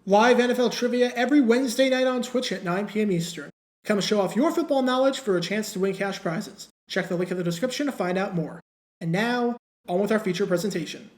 Live NFL trivia every Wednesday night on Twitch at 9 p.m. Eastern. Come show off your football knowledge for a chance to win cash prizes. Check the link in the description to find out more. And now, on with our feature presentation.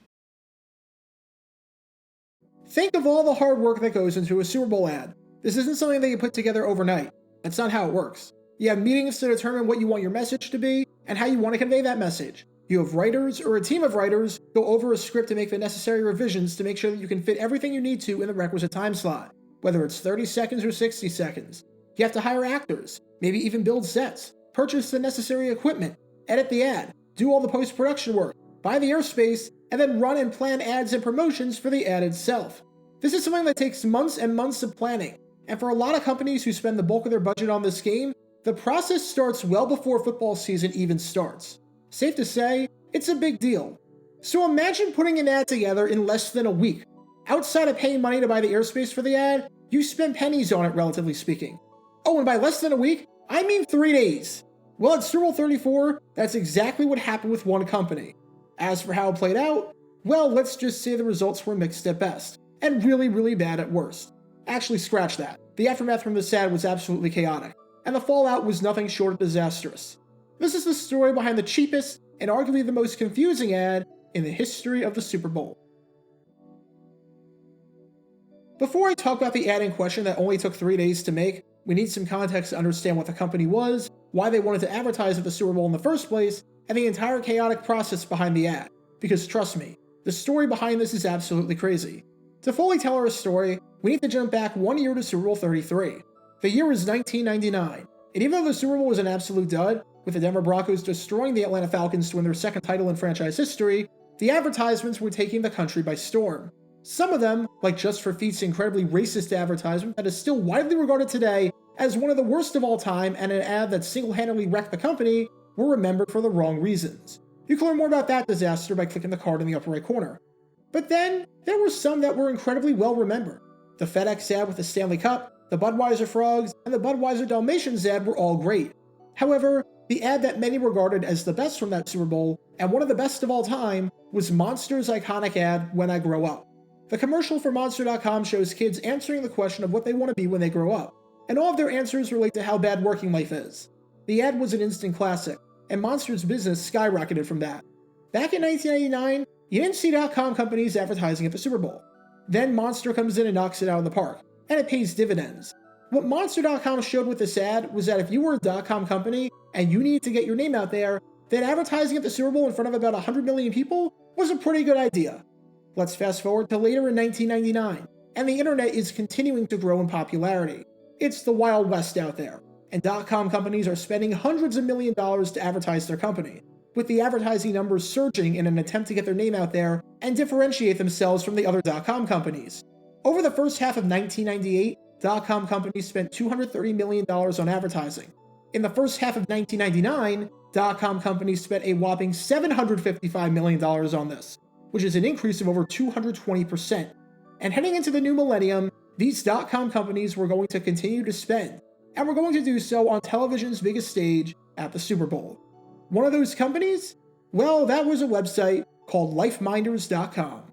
Think of all the hard work that goes into a Super Bowl ad. This isn't something that you put together overnight. That's not how it works. You have meetings to determine what you want your message to be and how you want to convey that message. You have writers or a team of writers go over a script to make the necessary revisions to make sure that you can fit everything you need to in the requisite time slot, whether it's 30 seconds or 60 seconds. You have to hire actors, maybe even build sets, purchase the necessary equipment, edit the ad, do all the post-production work, buy the airspace, and then run and plan ads and promotions for the ad itself. This is something that takes months and months of planning, and for a lot of companies who spend the bulk of their budget on this game, the process starts well before football season even starts. Safe to say, it's a big deal. So imagine putting an ad together in less than a week. Outside of paying money to buy the airspace for the ad, you spend pennies on it, relatively speaking. Oh, and by less than a week, I mean 3 days. Well, at Super Bowl XXXIV, that's exactly what happened with one company. As for how it played out, well, let's just say the results were mixed at best, and really, really bad at worst. Actually, scratch that. The aftermath from this ad was absolutely chaotic, and the fallout was nothing short of disastrous. This is the story behind the cheapest and arguably the most confusing ad in the history of the Super Bowl. Before I talk about the ad in question that only took 3 days to make, we need some context to understand what the company was, why they wanted to advertise at the Super Bowl in the first place, and the entire chaotic process behind the ad. Because trust me, the story behind this is absolutely crazy. To fully tell our story, we need to jump back 1 year to Super Bowl XXXIII. The year is 1999, and even though the Super Bowl was an absolute dud, with the Denver Broncos destroying the Atlanta Falcons to win their second title in franchise history, the advertisements were taking the country by storm. Some of them, like Just for Feet's incredibly racist advertisement that is still widely regarded today as one of the worst of all time and an ad that single-handedly wrecked the company, were remembered for the wrong reasons. You can learn more about that disaster by clicking the card in the upper right corner. But then, there were some that were incredibly well remembered. The FedEx ad with the Stanley Cup, the Budweiser Frogs, and the Budweiser Dalmatians ad were all great. However, the ad that many regarded as the best from that Super Bowl, and one of the best of all time, was Monster's iconic ad, When I Grow Up. The commercial for Monster.com shows kids answering the question of what they want to be when they grow up, and all of their answers relate to how bad working life is. The ad was an instant classic, and Monster's business skyrocketed from that. Back in 1999, you didn't see .com companies advertising at the Super Bowl. Then Monster comes in and knocks it out of the park, and it pays dividends. What Monster.com showed with this ad was that if you were a .com company and you needed to get your name out there, then advertising at the Super Bowl in front of about 100 million people was a pretty good idea. Let's fast forward to later in 1999, and the internet is continuing to grow in popularity. It's the Wild West out there, and .com companies are spending hundreds of millions of dollars to advertise their company, with the advertising numbers surging in an attempt to get their name out there and differentiate themselves from the other .com companies. Over the first half of 1998, .com companies spent $230 million on advertising. In the first half of 1999, .com companies spent a whopping $755 million on this, which is an increase of over 220%. And heading into the new millennium, these .com companies were going to continue to spend, and were going to do so on television's biggest stage at the Super Bowl. One of those companies? Well, that was a website called LifeMinders.com.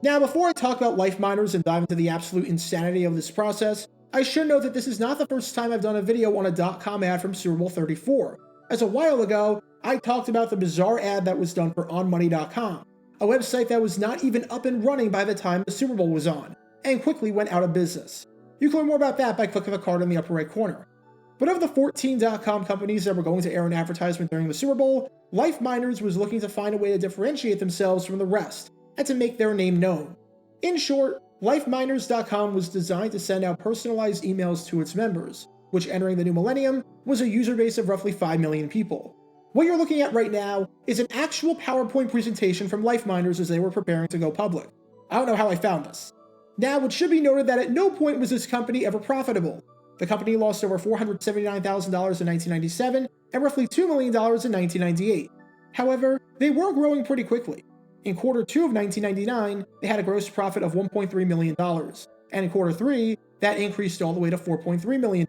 Now, before I talk about LifeMinders and dive into the absolute insanity of this process, I should note that this is not the first time I've done a video on a .com ad from Super Bowl XXXIV, as a while ago, I talked about the bizarre ad that was done for OnMoney.com, a website that was not even up and running by the time the Super Bowl was on, and quickly went out of business. You can learn more about that by clicking the card in the upper right corner. But of the 14 .com companies that were going to air an advertisement during the Super Bowl, LifeMinders was looking to find a way to differentiate themselves from the rest, and to make their name known. In short, LifeMinders.com was designed to send out personalized emails to its members, which entering the new millennium was a user base of roughly 5 million people. What you're looking at right now is an actual PowerPoint presentation from LifeMinders as they were preparing to go public. I don't know how I found this. Now, it should be noted that at no point was this company ever profitable. The company lost over $479,000 in 1997 and roughly $2 million in 1998. However, they were growing pretty quickly. In Q2 of 1999, they had a gross profit of $1.3 million, and in Q3, that increased all the way to $4.3 million.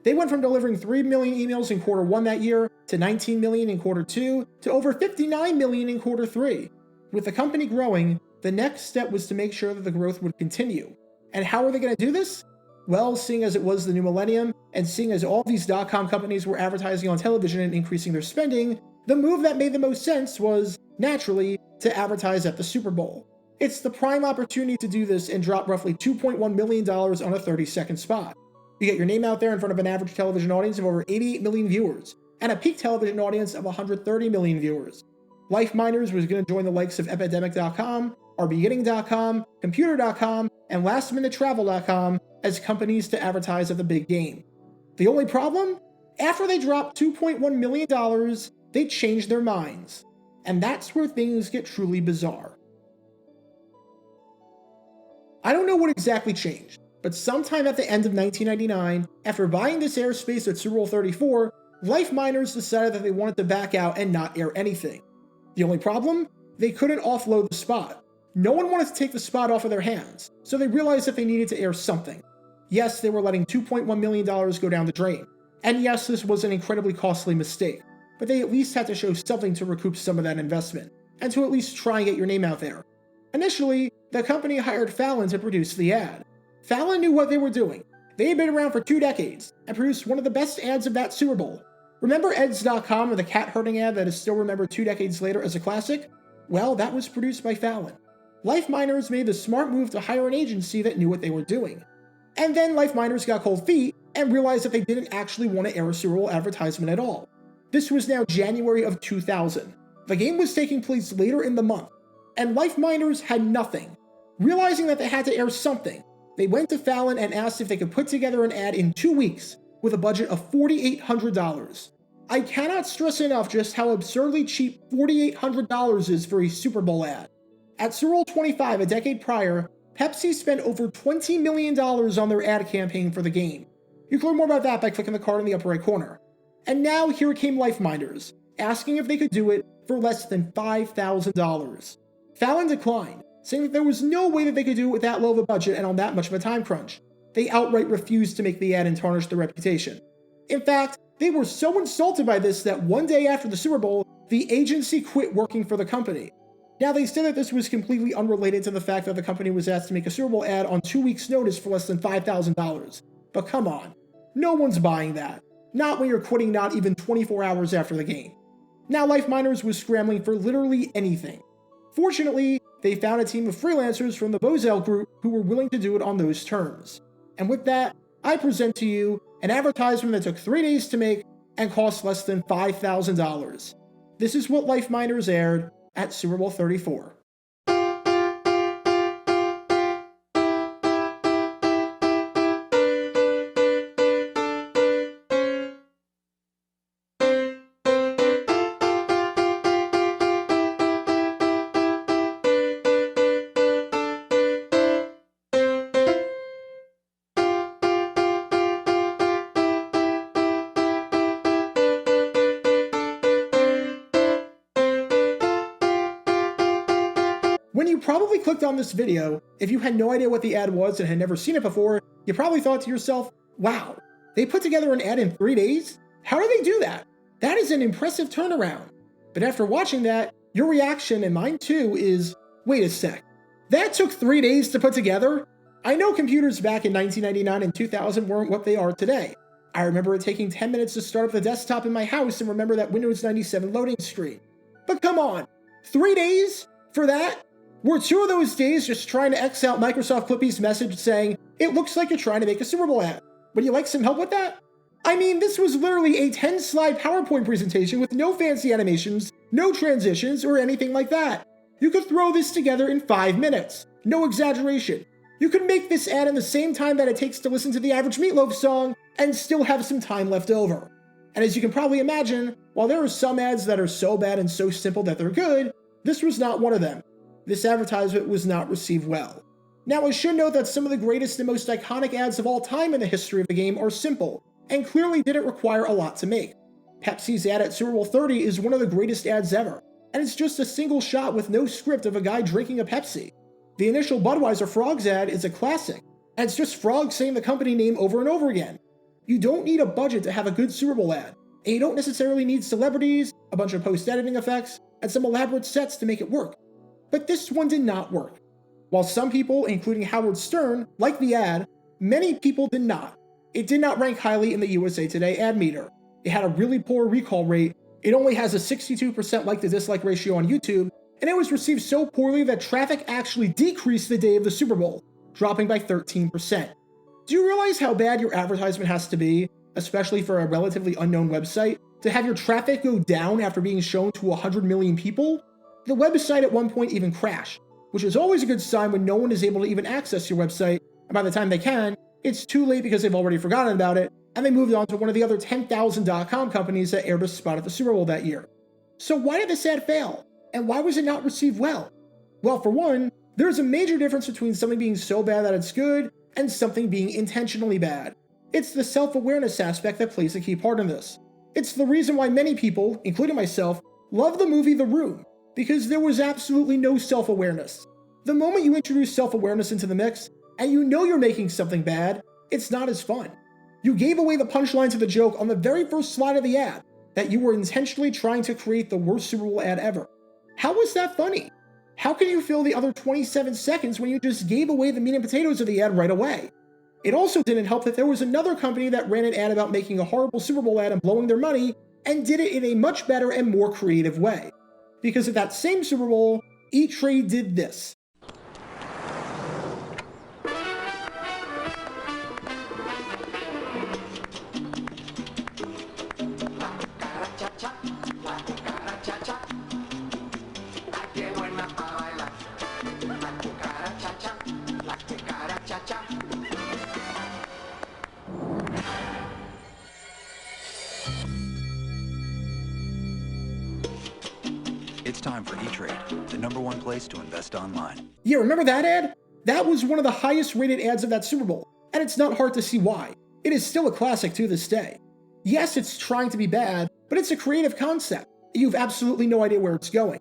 They went from delivering 3 million emails in Q1 that year to 19 million in Q2 to over 59 million in Q3. With the company growing, the next step was to make sure that the growth would continue. And how are they going to do this? Well, seeing as it was the new millennium, and seeing as all these .com companies were advertising on television and increasing their spending, the move that made the most sense was, naturally, to advertise at the Super Bowl. It's the prime opportunity to do this and drop roughly $2.1 million on a 30-second spot. You get your name out there in front of an average television audience of over 88 million viewers, and a peak television audience of 130 million viewers. Life Miners was going to join the likes of Epidemic.com, OurBeginning.com, Computer.com, and LastMinuteTravel.com as companies to advertise at the big game. The only problem? After they dropped $2.1 million, they changed their minds. And that's where things get truly bizarre. I don't know what exactly changed, but sometime at the end of 1999, after buying this airspace at Super Bowl 34, Life Miners decided that they wanted to back out and not air anything. The only problem? They couldn't offload the spot. No one wanted to take the spot off of their hands, so they realized that they needed to air something. Yes, they were letting $2.1 million go down the drain. And yes, this was an incredibly costly mistake, but they at least had to show something to recoup some of that investment, and to at least try and get your name out there. Initially, the company hired Fallon to produce the ad. Fallon knew what they were doing. They had been around for 2 decades, and produced one of the best ads of that Super Bowl. Remember Eds.com or the cat herding ad that is still remembered 2 decades later as a classic? Well, that was produced by Fallon. Life Miners made the smart move to hire an agency that knew what they were doing. And then Life Miners got cold feet and realized that they didn't actually want to air a Super Bowl advertisement at all. This was now January of 2000. The game was taking place later in the month, and Life Miners had nothing. Realizing that they had to air something, they went to Fallon and asked if they could put together an ad in 2 weeks with a budget of $4,800. I cannot stress enough just how absurdly cheap $4,800 is for a Super Bowl ad. At Super Bowl XXV, a decade prior, Pepsi spent over $20 million on their ad campaign for the game. You can learn more about that by clicking the card in the upper right corner. And now here came Life Miners, asking if they could do it for less than $5,000. Fallon declined, saying that there was no way that they could do it with that low of a budget and on that much of a time crunch. They outright refused to make the ad and tarnish their reputation. In fact, they were so insulted by this that one day after the Super Bowl, the agency quit working for the company. Now, they said that this was completely unrelated to the fact that the company was asked to make a Super Bowl ad on 2 weeks' notice for less than $5,000. But come on, no one's buying that. Not when you're quitting not even 24 hours after the game. Now, Life Miners was scrambling for literally anything. Fortunately, they found a team of freelancers from the Bozell Group who were willing to do it on those terms. And with that, I present to you an advertisement that took 3 days to make and cost less than $5,000. This is what Life Miners aired at Super Bowl 34. When you probably clicked on this video, if you had no idea what the ad was and had never seen it before, you probably thought to yourself, wow, they put together an ad in 3 days? How do they do that? That is an impressive turnaround. But after watching that, your reaction, and mine too, is, wait a sec, that took 3 days to put together? I know computers back in 1999 and 2000 weren't what they are today. I remember it taking 10 minutes to start up the desktop in my house and remember that Windows 97 loading screen. But come on, 3 days for that? Were 2 of those days just trying to X out Microsoft Clippy's message saying, it looks like you're trying to make a Super Bowl ad. Would you like some help with that? I mean, this was literally a 10-slide PowerPoint presentation with no fancy animations, no transitions, or anything like that. You could throw this together in 5 minutes. No exaggeration. You could make this ad in the same time that it takes to listen to the average Meatloaf song and still have some time left over. And as you can probably imagine, while there are some ads that are so bad and so simple that they're good, this was not one of them. This advertisement was not received well. Now, I should note that some of the greatest and most iconic ads of all time in the history of the game are simple, and clearly didn't require a lot to make. Pepsi's ad at Super Bowl 30 is one of the greatest ads ever, and it's just a single shot with no script of a guy drinking a Pepsi. The initial Budweiser Frogs ad is a classic, and it's just frogs saying the company name over and over again. You don't need a budget to have a good Super Bowl ad, and you don't necessarily need celebrities, a bunch of post-editing effects, and some elaborate sets to make it work. but this one did not work. While some people, including Howard Stern, liked the ad, many people did not. It did not rank highly in the USA Today ad meter. It had a really poor recall rate, it only has a 62% like to dislike ratio on YouTube, and it was received so poorly that traffic actually decreased the day of the Super Bowl, dropping by 13%. Do you realize how bad your advertisement has to be, especially for a relatively unknown website, to have your traffic go down after being shown to 100 million people? The website at one point even crashed, which is always a good sign when no one is able to even access your website, and by the time they can, it's too late because they've already forgotten about it, and they moved on to one of the other 10,000 .com companies that aired a spot at the Super Bowl that year. So why did this ad fail? And why was it not received well? Well, for one, there's a major difference between something being so bad that it's good and something being intentionally bad. It's the self-awareness aspect that plays a key part in this. It's the reason why many people, including myself, love the movie The Room, because there was absolutely no self-awareness. The moment you introduce self-awareness into the mix, and you know you're making something bad, it's not as fun. You gave away the punchline to the joke on the very first slide of the ad, that you were intentionally trying to create the worst Super Bowl ad ever. How was that funny? How can you fill the other 27 seconds when you just gave away the meat and potatoes of the ad right away? It also didn't help that there was another company that ran an ad about making a horrible Super Bowl ad and blowing their money, and did it in a much better and more creative way. Because at that same Super Bowl, E-Trade did this. It's time for E-Trade, the #1 place to invest online. Yeah, remember that ad? That was one of the highest rated ads of that Super Bowl, and it's not hard to see why. It is still a classic to this day. Yes, it's trying to be bad, but it's a creative concept. You've absolutely no idea where it's going.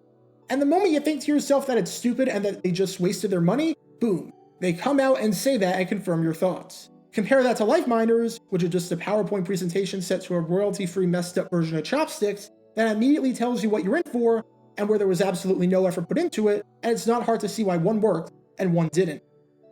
And the moment you think to yourself that it's stupid and that they just wasted their money, boom, they come out and say that and confirm your thoughts. Compare that to Life Minders, which is just a PowerPoint presentation set to a royalty-free messed up version of Chopsticks that immediately tells you what you're in for and where there was absolutely no effort put into it, and it's not hard to see why one worked and one didn't.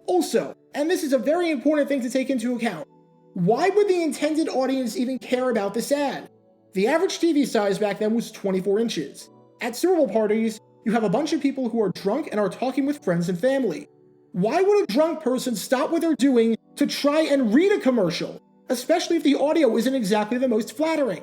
Also, and this is a very important thing to take into account, why would the intended audience even care about this ad? The average TV size back then was 24 inches. At Super Bowl parties, you have a bunch of people who are drunk and are talking with friends and family. Why would a drunk person stop what they're doing to try and read a commercial, especially if the audio isn't exactly the most flattering?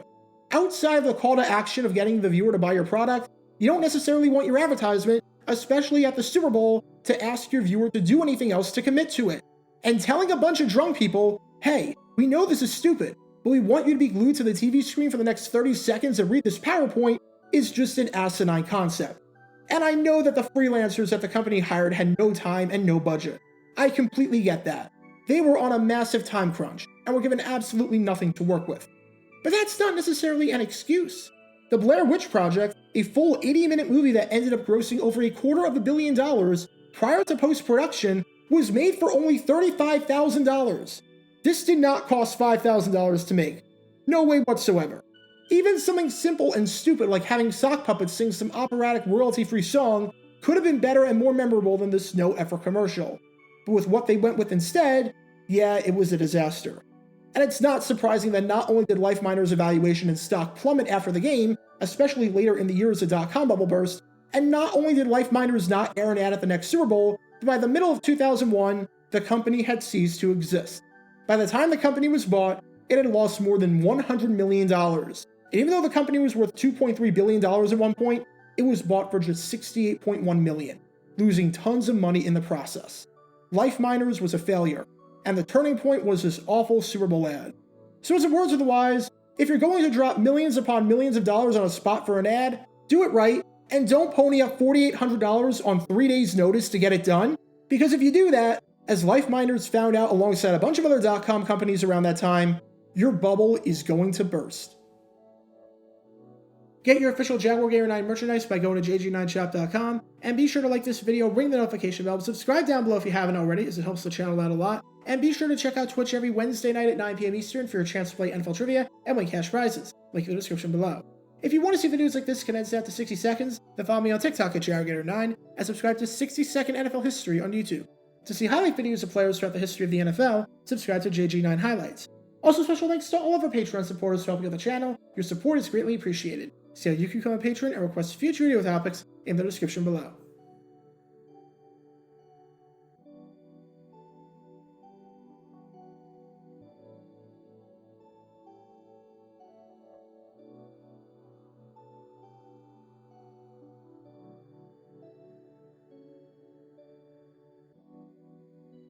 Outside of the call to action of getting the viewer to buy your product, you don't necessarily want your advertisement, especially at the Super Bowl, to ask your viewer to do anything else to commit to it. And telling a bunch of drunk people, hey, we know this is stupid, but we want you to be glued to the TV screen for the next 30 seconds and read this PowerPoint is just an asinine concept. And I know that the freelancers that the company hired had no time and no budget. I completely get that. They were on a massive time crunch and were given absolutely nothing to work with. But that's not necessarily an excuse. The Blair Witch Project, a full 80-minute movie that ended up grossing over $250 million prior to post-production, was made for only $35,000. This did not cost $5,000 to make. No way whatsoever. Even something simple and stupid like having sock puppets sing some operatic royalty-free song could have been better and more memorable than this no-effort commercial. But with what they went with instead, yeah, it was a disaster. And it's not surprising that not only did Life Minders' evaluation and stock plummet after the game, especially later in the year as the .com bubble burst, and not only did Life Minders not air an ad at the next Super Bowl, but by the middle of 2001, the company had ceased to exist. By the time the company was bought, it had lost more than $100 million. And even though the company was worth $2.3 billion at one point, it was bought for just $68.1 million, losing tons of money in the process. Life Minders was a failure, and the turning point was this awful Super Bowl ad. So as the words of the wise, if you're going to drop millions upon millions of dollars on a spot for an ad, do it right, and don't pony up $4,800 on 3 days' notice to get it done, because if you do that, as Life Minders found out alongside a bunch of other .com companies around that time, your bubble is going to burst. Get your official Jaguar Gamer 9 merchandise by going to jg9shop.com, and be sure to like this video, ring the notification bell, subscribe down below if you haven't already, as it helps the channel out a lot, and be sure to check out Twitch every Wednesday night at 9 p.m. Eastern for your chance to play NFL Trivia and win cash prizes. Link in the description below. If you want to see videos like this condensed down to 60 seconds, then follow me on TikTok at JarGator9 and subscribe to 60-Second NFL History on YouTube. To see highlight videos of players throughout the history of the NFL, subscribe to JG9 Highlights. Also, special thanks to all of our Patreon supporters for helping out the channel. Your support is greatly appreciated. See how you can become a patron and request future video topics in the description below.